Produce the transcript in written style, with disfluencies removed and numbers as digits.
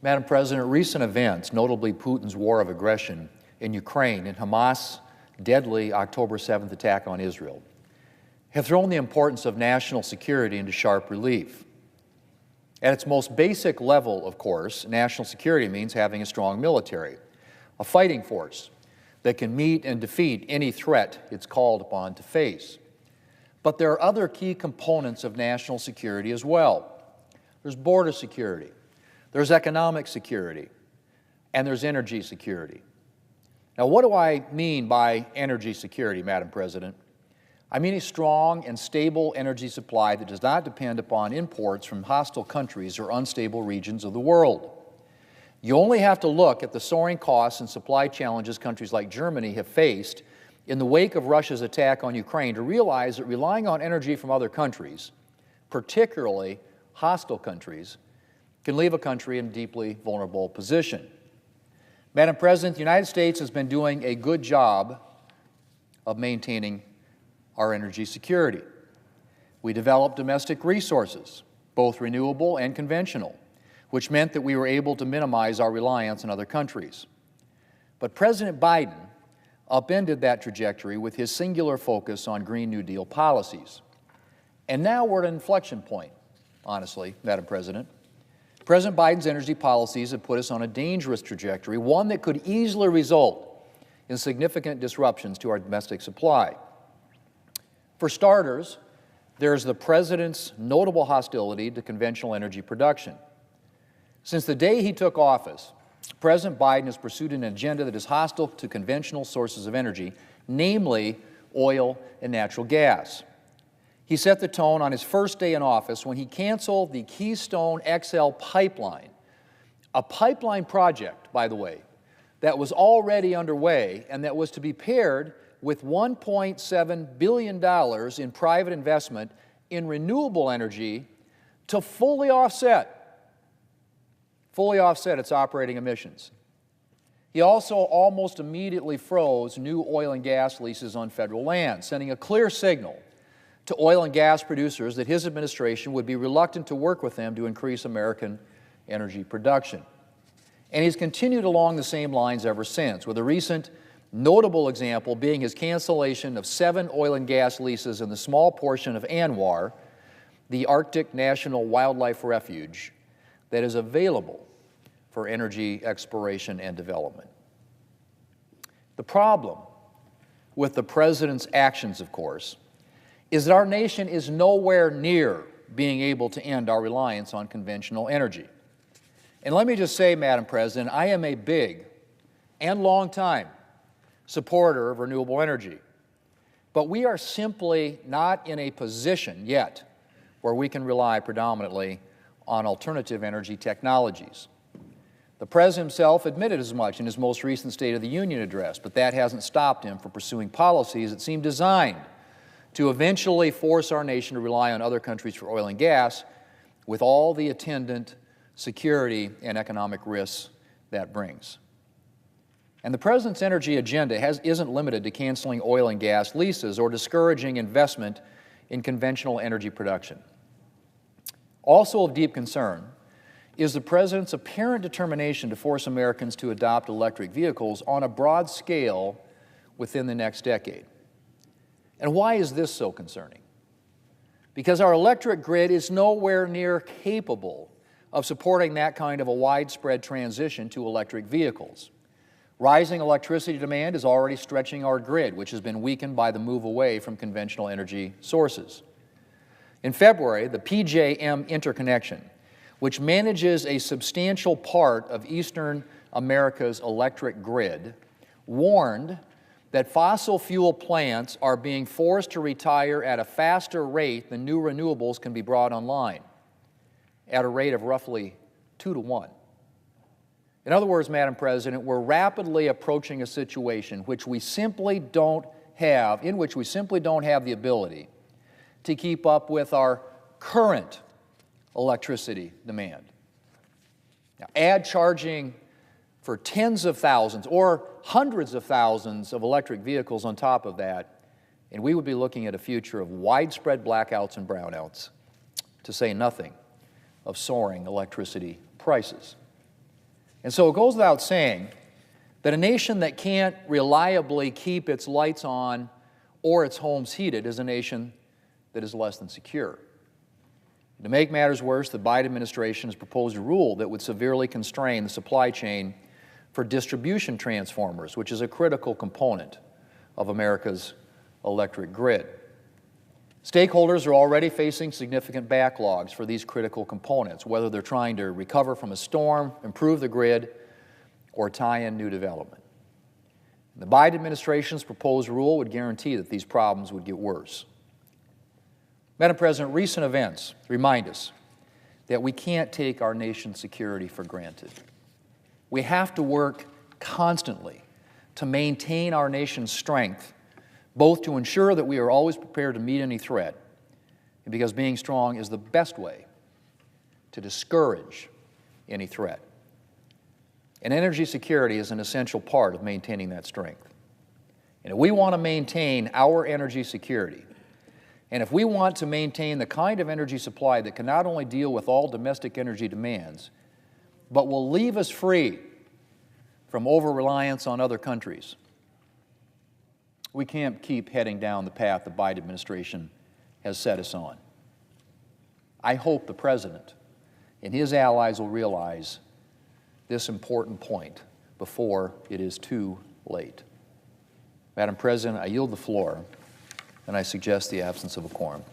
Madam President, recent events, notably Putin's war of aggression in Ukraine and Hamas' deadly October 7th attack on Israel, have thrown the importance of national security into sharp relief. At its most basic level, of course, national security means having a strong military, a fighting force that can meet and defeat any threat it's called upon to face. But there are other key components of national security as well. There's border security, there's economic security, and there's energy security. Now, what do I mean by energy security, Madam President? I mean a strong and stable energy supply that does not depend upon imports from hostile countries or unstable regions of the world. You only have to look at the soaring costs and supply challenges countries like Germany have faced in the wake of Russia's attack on Ukraine to realize that relying on energy from other countries, particularly hostile countries, can leave a country in a deeply vulnerable position. Madam President, the United States has been doing a good job of maintaining our energy security. We developed domestic resources, both renewable and conventional, which meant that we were able to minimize our reliance on other countries. But President Biden upended that trajectory with his singular focus on Green New Deal policies. And now we're at an inflection point, honestly, Madam President. President Biden's energy policies have put us on a dangerous trajectory, one that could easily result in significant disruptions to our domestic supply. For starters, there's the President's notable hostility to conventional energy production. Since the day he took office, President Biden has pursued an agenda that is hostile to conventional sources of energy, namely oil and natural gas. He set the tone on his first day in office when he canceled the Keystone XL pipeline, a pipeline project, by the way, that was already underway and that was to be paired with $1.7 billion in private investment in renewable energy to fully offset its operating emissions. He also almost immediately froze new oil and gas leases on federal land, sending a clear signal to oil and gas producers that his administration would be reluctant to work with them to increase American energy production. And he's continued along the same lines ever since, with a recent notable example being his cancellation of 7 oil and gas leases in the small portion of ANWR, the Arctic National Wildlife Refuge, that is available for energy exploration and development. The problem with the President's actions, of course, is that our nation is nowhere near being able to end our reliance on conventional energy. And let me just say, Madam President, I am a big and long-time supporter of renewable energy. But we are simply not in a position yet where we can rely predominantly on alternative energy technologies. The President himself admitted as much in his most recent State of the Union address, but that hasn't stopped him from pursuing policies that seem designed to eventually force our nation to rely on other countries for oil and gas, with all the attendant security and economic risks that brings. And the President's energy agenda isn't limited to canceling oil and gas leases or discouraging investment in conventional energy production. Also of deep concern is the President's apparent determination to force Americans to adopt electric vehicles on a broad scale within the next decade. And why is this so concerning? Because our electric grid is nowhere near capable of supporting that kind of a widespread transition to electric vehicles. Rising electricity demand is already stretching our grid, which has been weakened by the move away from conventional energy sources. In February, the PJM interconnection, which manages a substantial part of Eastern America's electric grid, warned that fossil fuel plants are being forced to retire at a faster rate than new renewables can be brought online, at a rate of roughly 2 to 1. In other words, Madam President, we're rapidly approaching a situation in which we simply don't have the ability to keep up with our current electricity demand. Now, add charging for tens of thousands or hundreds of thousands of electric vehicles on top of that, and we would be looking at a future of widespread blackouts and brownouts, to say nothing of soaring electricity prices. And so it goes without saying that a nation that can't reliably keep its lights on or its homes heated is a nation that is less than secure. To make matters worse, the Biden administration has proposed a rule that would severely constrain the supply chain for distribution transformers, which is a critical component of America's electric grid. Stakeholders are already facing significant backlogs for these critical components, whether they're trying to recover from a storm, improve the grid, or tie in new development. The Biden administration's proposed rule would guarantee that these problems would get worse. Madam President, recent events remind us that we can't take our nation's security for granted. We have to work constantly to maintain our nation's strength, both to ensure that we are always prepared to meet any threat, and because being strong is the best way to discourage any threat. And energy security is an essential part of maintaining that strength. And if we want to maintain our energy security, and if we want to maintain the kind of energy supply that can not only deal with all domestic energy demands, but will leave us free from over-reliance on other countries, we can't keep heading down the path the Biden administration has set us on. I hope the President and his allies will realize this important point before it is too late. Madam President, I yield the floor, and I suggest the absence of a quorum.